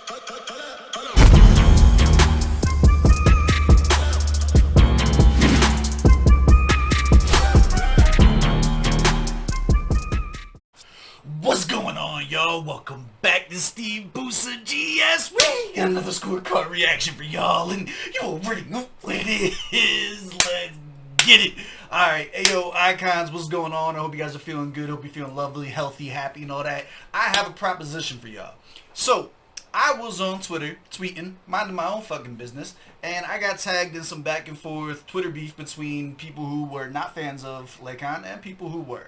What's going on, y'all? Welcome back to SteveBussaGS. We got another scorecard reaction for y'all, and you already know what it is. Let's get it. Alright, ayo, icons, what's going on? I hope you guys are feeling good. Hope you're feeling lovely, healthy, happy, and all that. I have a proposition for y'all. So, I was on Twitter tweeting, minding my own fucking business, and I got tagged in some back and forth Twitter beef between people who were not fans of Laycon and people who were.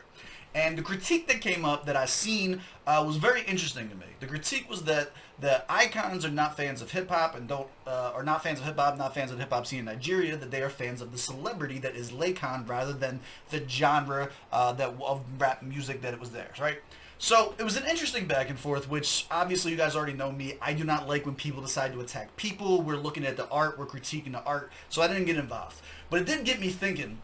And the critique that came up that I seen was very interesting to me. The critique was that the icons are not fans of hip hop and are not fans of hip hop, not fans of the hip hop scene in Nigeria. That they are fans of the celebrity that is Laycon rather than the genre of rap music that it was theirs, right? So it was an interesting back and forth, which obviously you guys already know me. I do not like when people decide to attack people. We're looking at the art, we're critiquing the art, so I didn't get involved. But it did get me thinking.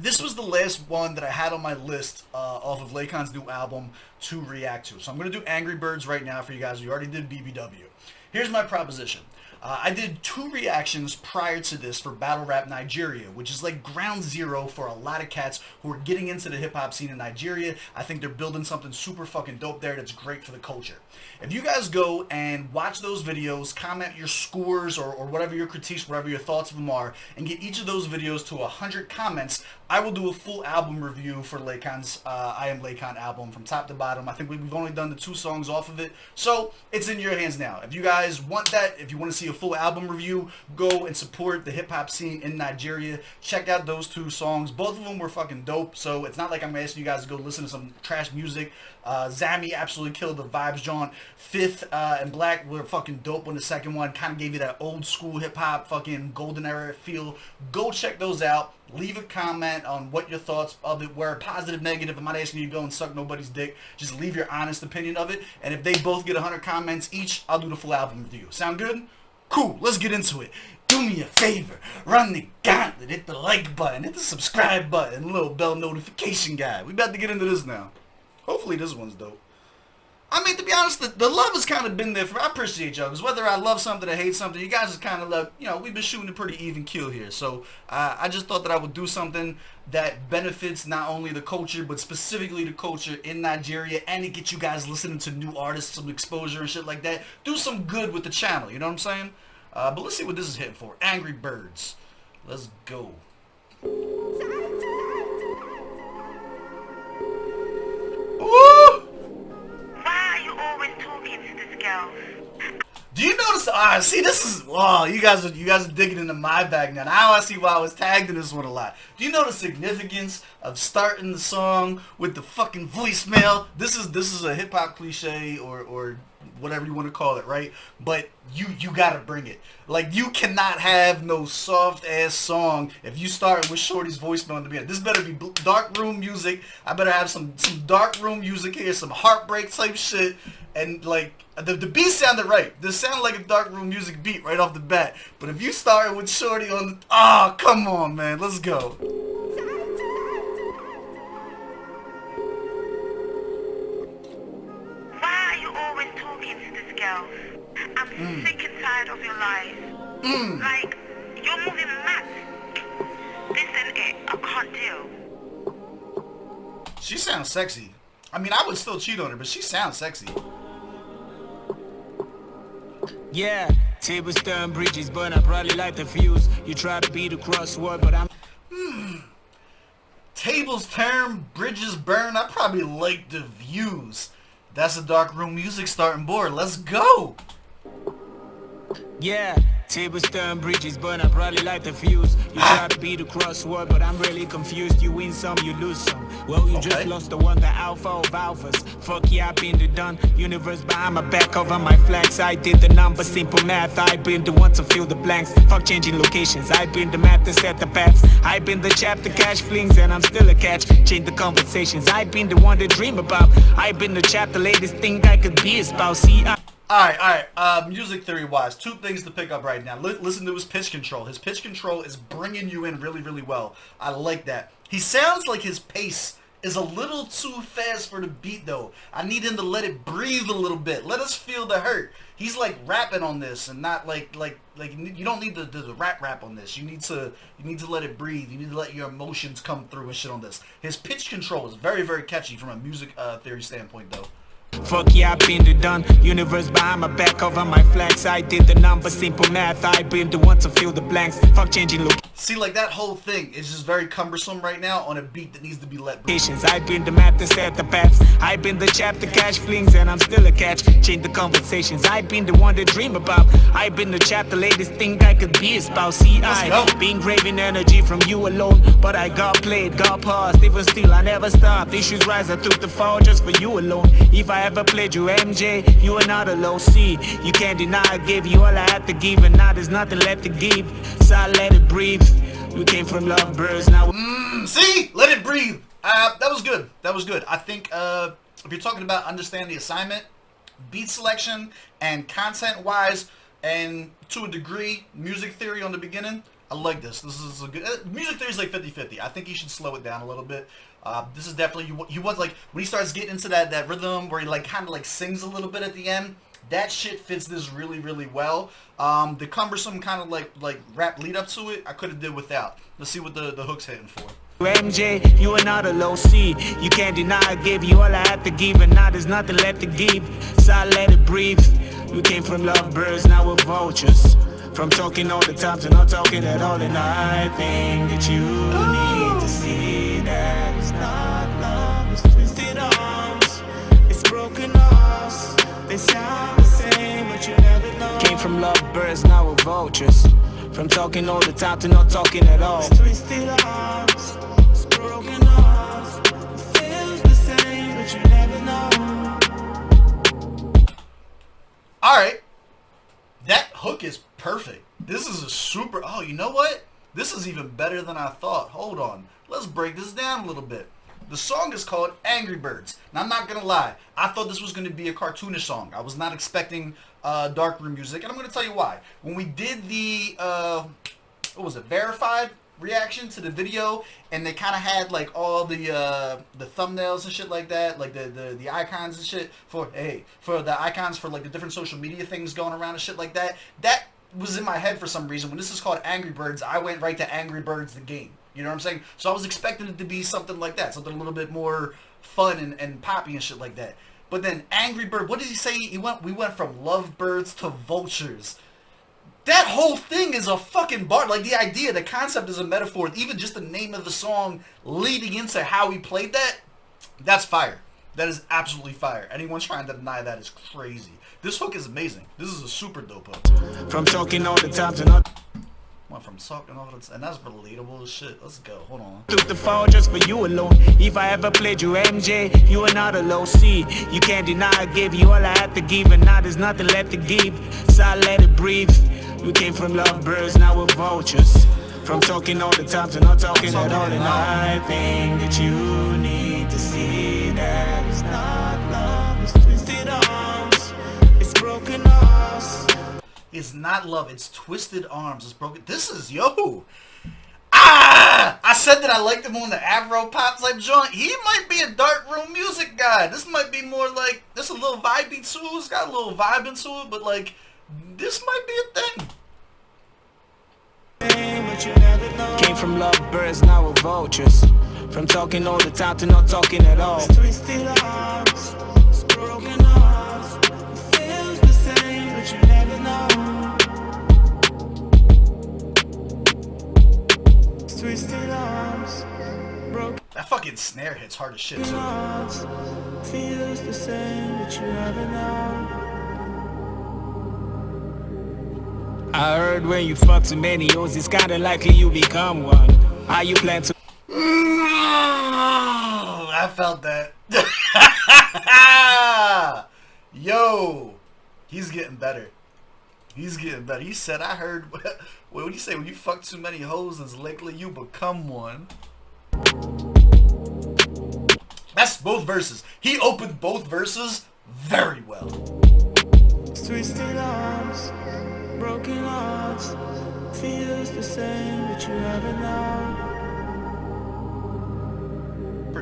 This was the last one that I had on my list off of Laycon's new album to react to. So I'm going to do Angry Birds right now for you guys. We already did BBW. Here's my proposition. I did 2 reactions prior to this for Battle Rap Nigeria, which is like ground zero for a lot of cats who are getting into the hip-hop scene in Nigeria. I think they're building something super fucking dope there that's great for the culture. If you guys go and watch those videos, comment your scores or whatever your critiques, whatever your thoughts of them are, and get each of those videos to 100 comments, I will do a full album review for Laycon's I Am Laycon album from top to bottom. I think we've only done the 2 songs off of it, so it's in your hands now. If you guys want that, if you want to see a full album review, go and support the hip-hop scene in Nigeria. Check out those 2 songs. Both of them were fucking dope, so it's not like I'm asking you guys to go listen to some trash music. Zammy absolutely killed the vibes jaunt. Fifth and Black were fucking dope on the second one. Kind of gave you that old school hip-hop fucking golden era feel. Go check those out. Leave a comment on what your thoughts of it were. Positive, negative. I'm not asking you to go and suck nobody's dick. Just leave your honest opinion of it. And if they both get 100 comments each, I'll do the full album review. Sound good? Cool. Let's get into it. Do me a favor. Run the gauntlet. Hit the like button. Hit the subscribe button. Little bell notification guy. We about to get into this now. Hopefully this one's dope. I mean, to be honest, the love has kind of been there for. I appreciate y'all, because whether I love something or hate something, you guys is kind of like, you know, we've been shooting a pretty even kill here. So I just thought that I would do something that benefits not only the culture, but specifically the culture in Nigeria, and to get you guys listening to new artists, some exposure and shit like that. Do some good with the channel, you know what I'm saying? But let's see what this is hitting for. Angry Birds. Let's go. Do you notice? See, this is. Oh, you guys are digging into my bag now. Now I see why I was tagged in this one a lot. Do you know the significance of starting the song with the fucking voicemail? This is a hip hop cliche or whatever you want to call it, right? But you gotta bring it. Like, you cannot have no soft ass song if you start with Shorty's voicemail in the beginning. This better be dark room music. I better have some dark room music here, some heartbreak type shit. And like the beat sounded right. This sounded like a dark room music beat right off the bat. But if you start with Shorty on the, oh, come on, man, let's go. Why are you always talking to this girl? I'm sick and tired of your lies. Like, you're moving mad. This ain't it. I can't deal. She sounds sexy. I mean, I would still cheat on her, but she sounds sexy. Yeah, tables turn, bridges burn, I probably like the fuse. You try to beat the crossword, but I'm... Tables turn, bridges burn, I probably like the views. That's a dark room music starting board. Let's go! Yeah, tables turn, bridges burn, I probably like the fuse. You try to beat the crossword, but I'm really confused. You win some, you lose some. Well, you just lost the one, the alpha of alphas. Fuck yeah, I've been the done. Universe behind my back, cover my flags. I did the number, simple math. I've been the one to fill the blanks. Fuck changing locations. I've been the map to set the paths. I've been the chapter cash flings, and I'm still a catch. Change the conversations. I've been the one to dream about. I've been the chapter ladies think I could be a spouse. See, Alright, music theory wise, 2 things to pick up right now. Listen to his pitch control. His pitch control is bringing you in really, really well. I like that. He sounds like his pace is a little too fast for the beat though. I need him to let it breathe a little bit. Let us feel the hurt. He's like rapping on this and not like you don't need the rap on this. You need to let it breathe. You need to let your emotions come through and shit on this. His pitch control is very, very catchy from a music theory standpoint though. Fuck yeah, I've been the done. Universe behind my back, over my flanks. I did the number, simple math. I've been the one to fill the blanks. Fuck changing look. See, like that whole thing is just very cumbersome right now on a beat that needs to be let breathe. I've been the map that set the paths. I've been the chapter cash flings and I'm still a catch. Change the conversations. I've been the one to dream about. I've been the chapter latest think I could be a spouse. See, I've been craving energy from you alone, but I got played, got paused. Even still, I never stopped. Issues rise, I took the fall just for you alone. If I ever played you MJ, you are not a low C. You can't deny I gave you all I had to give, and now there's nothing left to give. So I let it breathe. We came from lovebirds, now see? Let it breathe. That was good. That was good. I think if you're talking about understanding the assignment, beat selection, and content-wise, and to a degree, music theory on the beginning, I like this. This is a good... music theory is like 50-50. I think he should slow it down a little bit. This is definitely... He was like... When he starts getting into that rhythm where he like kind of like sings a little bit at the end, that shit fits this really, really well. The cumbersome kind of like rap lead up to it, I could have did without. Let's see what the hook's hitting for. MJ, you are not a low C. You can't deny I gave you all I had to give, and now there's nothing left to give. So I let it breathe. We came from lovebirds, now we're vultures. From talking all the time to not talking at all, and I think that you need to see that it's not love, it's twisted arms, it's broken hearts. They sound the same, but you never know. Came from lovebirds, now we're vultures. From talking all the time to not talking at all. It's twisted arms, it's broken hearts. It feels the same, but you never know. Alright. That hook is perfect. This is a super... Oh, you know what? This is even better than I thought. Hold on. Let's break this down a little bit. The song is called Angry Birds. Now, I'm not going to lie. I thought this was going to be a cartoonish song. I was not expecting darkroom music, and I'm going to tell you why. When we did the, what was it, verified reaction to the video, and they kind of had, like, all the thumbnails and shit like that, like the icons and shit for the icons for, like, the different social media things going around and shit like that, that was in my head for some reason. When this is called Angry Birds, I went right to Angry Birds the game. You know what I'm saying? So I was expecting it to be something like that, something a little bit more fun and poppy and shit like that. But then Angry Bird, what did he say? We went from lovebirds to vultures. That whole thing is a fucking bar. Like, the idea, the concept is a metaphor. Even just the name of the song leading into how he played that, that's fire. That is absolutely fire. Anyone trying to deny that is crazy. This hook is amazing. This is a super dope hook. From talking all the time to not... Went from talking all the... And that's relatable as shit. Let's go. Hold on. Took the fall just for you alone. If I ever played you MJ, you are not a low C. You can't deny I gave you all I had to give, and now there's nothing left to give. So I let it breathe. We came from lovebirds, now we're vultures. From talking all the time to not talking at all, and I think that you need to see that it's not love, it's twisted arms, it's broken hearts. It's not love, it's twisted arms, it's broken. This is, yo. I said that I liked him on the Afro pop type joint. He might be a dark room music guy. This might be more like, there's a little vibey to it. It's got a little vibe into it, but like, this might be a thing. Came from lovebirds, now we're vultures. From talking all the time to not talking at all. It's twisted arms, it's broken hearts. It feels the same, but you never know. It's twisted arms, broken. That fucking snare hits hard as shit too. Feels the same, but you never know. I heard when you fuck too many hoes, it's kinda likely you become one. How you plan to... I felt that. Yo, he's getting better. He's getting better. He said, I heard... What did you say? When you fuck too many hoes, it's likely you become one. That's both verses. He opened both verses very well. Twisted arms, broken hearts, feels the same, but you never know.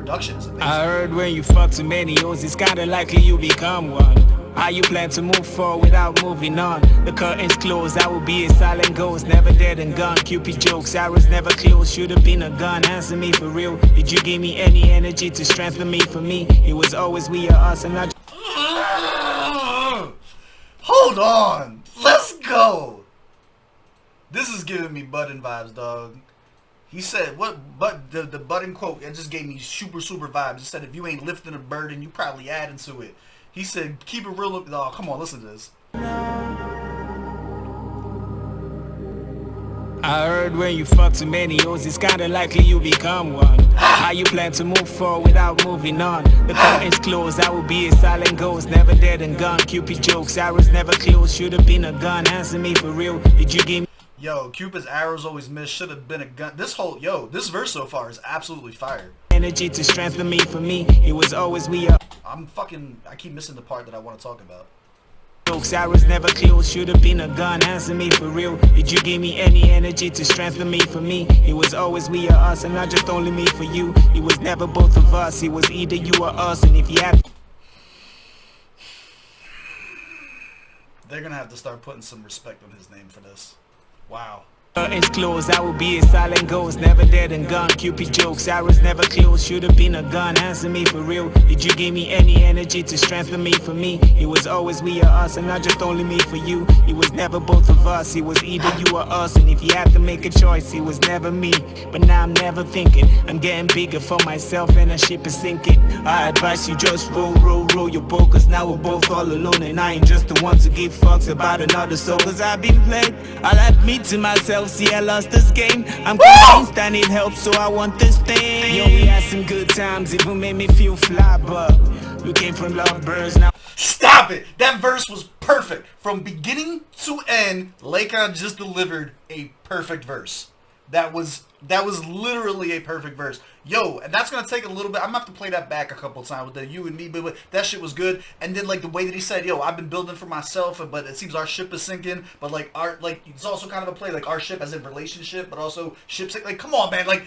production is amazing. I heard when you fuck too many hoes, it's kinda likely you become one. How you plan to move forward without moving on? The curtains closed, I will be a silent ghost, never dead and gone. Cupid jokes, arrows never closed, should've been a gun. Answer me for real, did you give me any energy to strengthen me? For me, it was always we or us, and I Hold on, let's go. This is giving me Button vibes, dog. He said, what, but the Button quote, it just gave me super vibes. He said, if you ain't lifting a burden, you probably adding to it. He said, keep it real. Oh, come on, listen to this. I heard when you fuck too many hoes, it's kinda likely you become one. How you plan to move forward without moving on? The curtains closed, I will be a silent ghost, never dead and gone. Cupid jokes, arrows never closed, should've been a gun. Answer me for real, did you give me? Yo, Cupid's arrows always miss, should have been a gun. This verse so far is absolutely fire. Energy to strengthen me, for me, it was always we are. I keep missing the part that I want to talk about. Jokes, arrows never closed, should've been a gun. Answer me for real, did you give me any energy to strengthen me? For me, it was always we or us, and not just only me for you. It was never both of us, it was either you or us, and if you had... They're gonna have to start putting some respect on his name for this. Wow. Curtains closed, I will be a silent ghost, never dead and gone. Cupid jokes, arrows never closed, should've been a gun. Answer me for real, did you give me any energy to strengthen me? For me, it was always we or us, and not just only me for you. It was never both of us, it was either you or us, and if you had to make a choice, it was never me. But now I'm never thinking, I'm getting bigger for myself and the ship is sinking. I advise you just roll your boat, cause now we're both all alone, and I ain't just the one to give fucks about another soul. Cause I've been played, I'll admit to myself, see I lost this game. I'm convinced I need help, so I want this thing. Yo, we had some good times, even made me feel fly, but we came from lovebirds now. Stop it! That verse was perfect. From beginning to end, Laycon just delivered a perfect verse. That was literally a perfect verse. Yo, and that's gonna take a little bit. I'm gonna have to play that back a couple times with the you and me, but that shit was good. And then like the way that he said, yo, I've been building for myself, but it seems our ship is sinking. But like it's also kind of a play, like our ship as in relationship, but also ship sink. Like, come on, man, like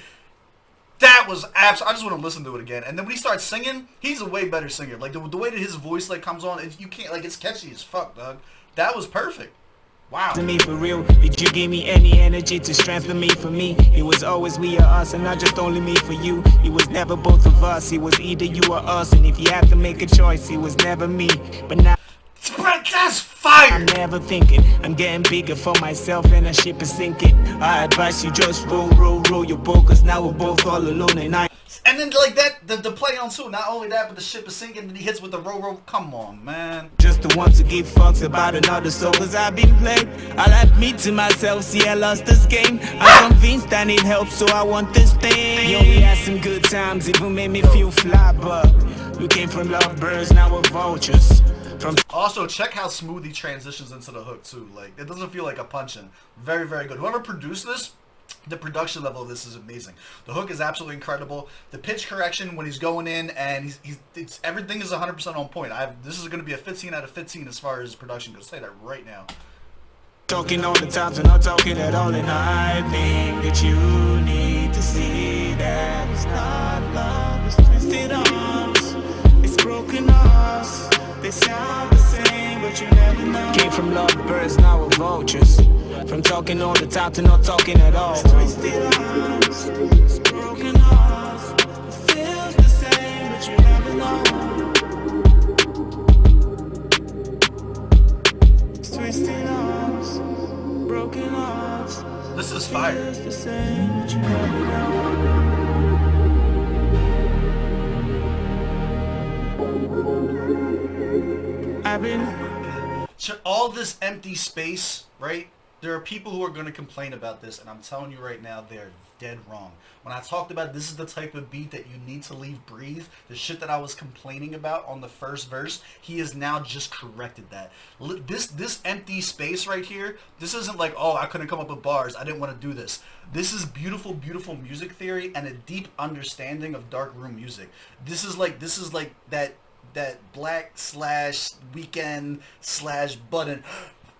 that was absolutely. I just want to listen to it again. And then when he starts singing, he's a way better singer. Like the way that his voice like comes on, you can't like it's catchy as fuck, dog. That was perfect. Wow. To me for real, did you give me any energy to strengthen me? For me, it was always we or us, and not just only me for you. It was never both of us, it was either you or us, and if you had to make a choice, it was never me. But now that's fire. I'm never thinking, I'm getting bigger for myself and the ship is sinking. I advise you just roll your boat, cause now we're both all alone, and I... And then like that, the play on too. Not only that, but the ship is sinking and he hits with the row. Come on, man. Just the one to give fucks about another soul, cause I've been played. I'll admit to myself, see I lost this game. I'm convinced I need help, so I want this thing. Yo, we had some good times, even made me feel fly, but we came from lovebirds, now we're vultures. Also, check how smooth he transitions into the hook too. Like it doesn't feel like a punch-in. Very good. Whoever produced this, the production level of this is amazing. The hook is absolutely incredible. The pitch correction when he's going in and everything is 100% on point. This is going to be a 15 out of 15 as far as production goes. Say that right now. Talking all the time, so not talking at all, and I think that you need to see that it's not love, it's twisted arms, it's broken hearts. They sound the same, but you never know. Came from lovebirds, now we're vultures. From talking all the time to not talking at all. It's twisted arms, it's broken hearts. It feels the same, but you never know. It's twisted arms, broken hearts. This is fire. It feels the same, but you never know. All this empty space, right? There are people who are going to complain about this, and I'm telling you right now, they're dead wrong. When I talked about this is the type of beat that you need to leave breathe, the shit that I was complaining about on the first verse, he has now just corrected that. This empty space right here, this isn't like, oh, I couldn't come up with bars, I didn't want to do this. This is beautiful music theory and a deep understanding of dark room music. This is like that black / weekend / button,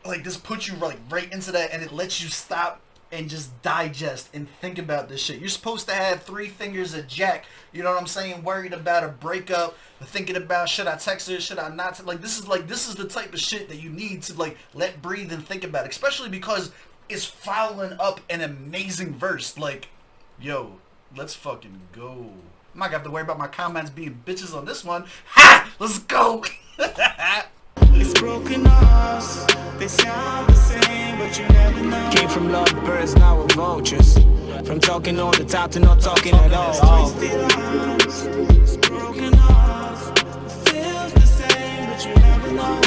like this puts you right into that, and it lets you stop and just digest and think about this shit. You're supposed to have 3 fingers of jack, you know what I'm saying, worried about a breakup, thinking about should I text her, should I not, this is the type of shit that you need to like let breathe and think about, especially because it's following up an amazing verse. Like, yo, let's fucking go. I'm not gonna have to worry about my comments being bitches on this one. Ha! Let's go! It's broken hearts, they sound the same, but you never know. Came from lovebirds, now we're vultures. From talking all the time to not talking at all. Twisted hearts, it's broken hearts, it feels the same, but you never know.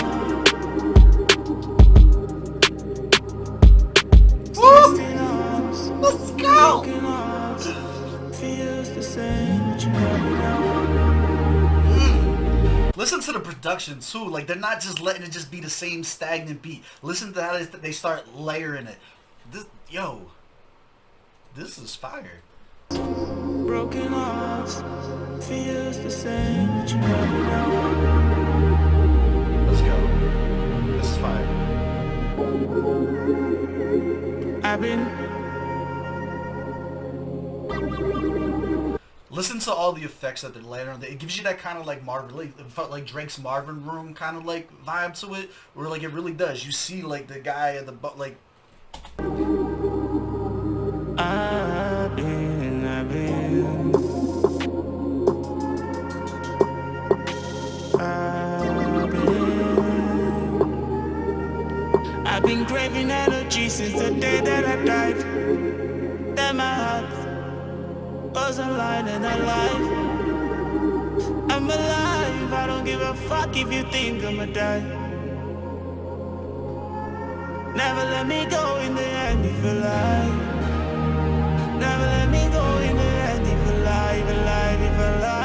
Twisted hearts, let's go! Broken hearts, feels the same, but you never know. Listen to the production too. Like, they're not just letting it just be the same stagnant beat. Listen to how they start layering it. This is fire. Broken hearts feels the same, but you never know. Let's go. This is fire. I've been. Listen to all the effects that they're layering on. It gives you that kind of like Marvin, like, it felt like Drake's Marvin Room kind of like vibe to it, where like it really does. You see like the guy at the like. I've been craving energy since the day that I died. That my heart was alive and alive. I'm alive, I don't give a fuck if you think I'ma die. Never let me go in the end if you lie. Never let me go in the end if you lie, if you lie, if you lie.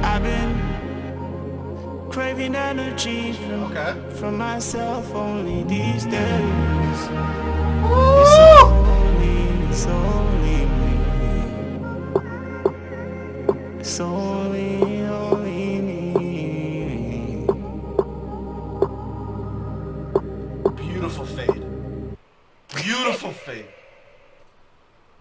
I've been craving energy from myself only these days. It's only me. It's only me. Beautiful fade. Beautiful fade.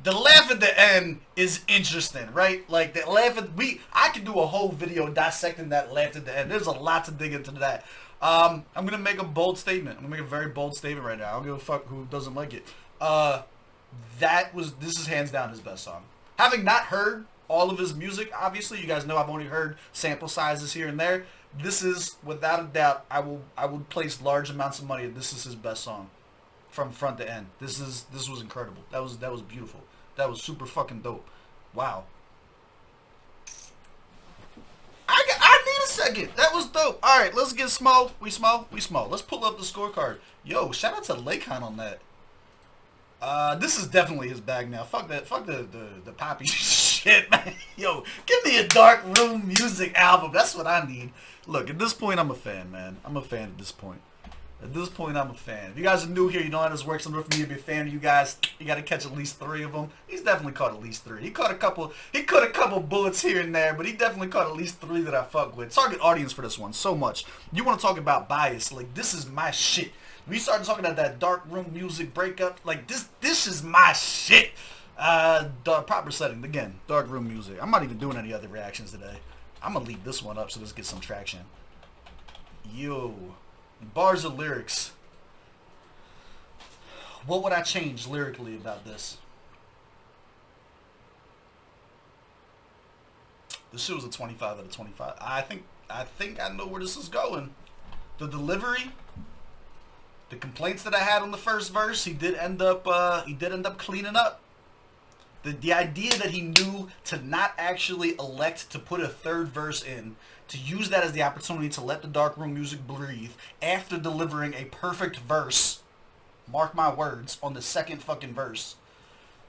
The laugh at the end is interesting, right? Like, the laugh at I could do a whole video dissecting that laugh at the end. There's a lot to dig into that. I'm gonna make a bold statement. I'm gonna make a very bold statement right now. I don't give a fuck who doesn't like it. This is hands down his best song. Having not heard all of his music, obviously, you guys know I've only heard sample sizes here and there. This is, without a doubt, I would place large amounts of money. This is his best song, from front to end. This was incredible. That was beautiful. That was super fucking dope. Wow. I need a second. That was dope. All right, let's get small. We small. Let's pull up the scorecard. Yo, shout out to Laycon on that. This is definitely his bag now. Fuck that. Fuck the poppy shit, man. Yo, give me a dark room music album. That's what I need. Look, at this point, I'm a fan, man. I'm a fan at this point. At this point, I'm a fan. If you guys are new here, you know how this works. In order for me to be a fan of you guys, you got to catch at least 3 of them. He's definitely caught at least 3. He caught a couple bullets here and there, but he definitely caught at least 3 that I fuck with. Target audience for this one so much. You want to talk about bias? Like, this is my shit. We started talking about that dark room music breakup. Like, this is my shit. The proper setting again. Dark room music. I'm not even doing any other reactions today. I'm gonna leave this one up so let's get some traction. Yo. Bars of lyrics. What would I change lyrically about this? This shit was a 25 out of 25. I think I know where this is going. The delivery, the complaints that I had on the first verse, he did end up cleaning up. The idea that he knew to not actually elect to put a 3rd verse in, to use that as the opportunity to let the darkroom music breathe after delivering a perfect verse, mark my words, on the 2nd fucking verse.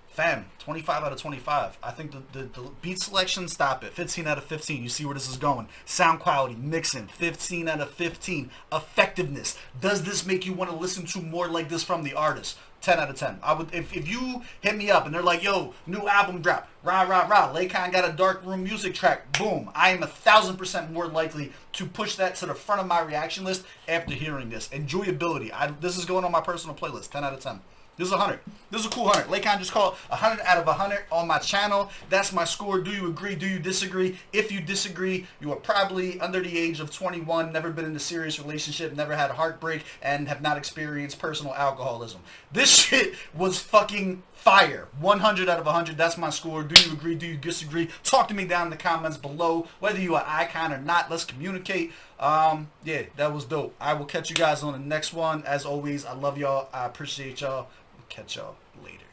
Fam, 25 out of 25. I think the beat selection, stop it. 15 out of 15. You see where this is going. Sound quality, mixing, 15 out of 15. Effectiveness. Does this make you want to listen to more like this from the artist? 10 out of 10. I would if you hit me up and they're like, yo, new album drop, rah rah rah, Laycon got a dark room music track, boom, I am 1,000% more likely to push that to the front of my reaction list after hearing this. Enjoyability. This is going on my personal playlist. 10 out of 10. This is 100. This is a cool 100. Laycon just called 100 out of 100 on my channel. That's my score. Do you agree? Do you disagree? If you disagree, you are probably under the age of 21, never been in a serious relationship, never had a heartbreak, and have not experienced personal alcoholism. This shit was fucking fire. 100 out of 100. That's my score. Do you agree? Do you disagree? Talk to me down in the comments below. Whether you are icon or not, let's communicate. Yeah, that was dope. I will catch you guys on the next one. As always, I love y'all. I appreciate y'all. Catch y'all later.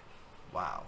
Wow.